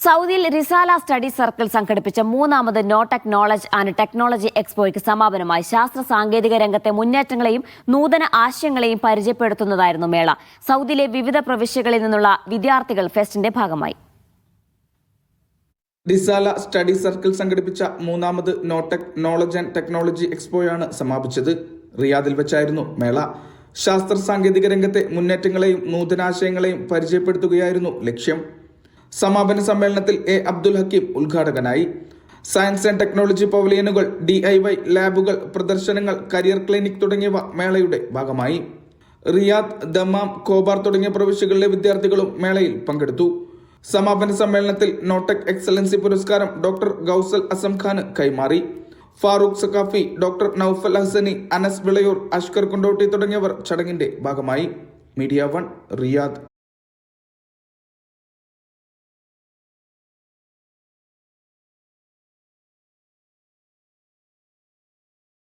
സൗദിയിൽ റിസാല study circle സംഘടിപ്പിച്ച മൂന്നാമത് നോടെക് നോളജ് ആൻഡ് ടെക്നോളജി എക്സ്പോയ്ക്ക് സമാപനമായി ശാസ്ത്ര സാങ്കേതിക രംഗത്തെ മുന്നേറ്റങ്ങളെയും നൂതന ആശയങ്ങളെയും പരിചയപ്പെടുത്തുന്നതായിരുന്നു മേള. സൗദിയിലെ വിവിധ പ്രവിശ്യകളിൽ നിന്നുള്ള വിദ്യാർത്ഥികൾ ഫെസ്റ്റിന്റെ ഭാഗമായി. റിസാല സ്റ്റഡി സർക്കിൾ സംഘടിപ്പിച്ച മൂന്നാമത് നോടെക് നോളജ് ആൻഡ് ടെക്നോളജി എക്സ്പോയാണ് സമാപിച്ചത്. റിയാദിൽ വെച്ചായിരുന്നു മേള. ശാസ്ത്ര സാങ്കേതിക രംഗത്തെ മുന്നേറ്റങ്ങളെയും നൂതനാശയങ്ങളെയും പരിചയപ്പെടുത്തുകയായിരുന്നു ലക്ഷ്യം. സമാപന സമ്മേളനത്തിൽ എ അബ്ദുൽ ഹക്കീം ഉദ്ഘാടകനായി. സയൻസ് ആൻഡ് ടെക്നോളജി പവലിയനുകൾ, DIY ലാബുകൾ, പ്രദർശനങ്ങൾ, കരിയർ ക്ലിനിക് തുടങ്ങിയവ മേളയുടെ ഭാഗമായി. റിയാദ്, ദമാം, ഖോബാർ തുടങ്ങിയ പ്രവിശ്യകളിലെ വിദ്യാർത്ഥികളും മേളയിൽ പങ്കെടുത്തു. സമാപന സമ്മേളനത്തിൽ നോടെക് എക്സലൻസി പുരസ്കാരം ഡോക്ടർ ഗൗസൽ അസം ഖാന് കൈമാറി. ഫാറൂഖ് സഖാഫി, ഡോക്ടർ നൌഫൽ ഹസനി, അനസ് വിളയൂർ, അഷ്കർ കൊണ്ടോട്ടി തുടങ്ങിയവർ ചടങ്ങിന്റെ ഭാഗമായി. Media 1 Riyadh.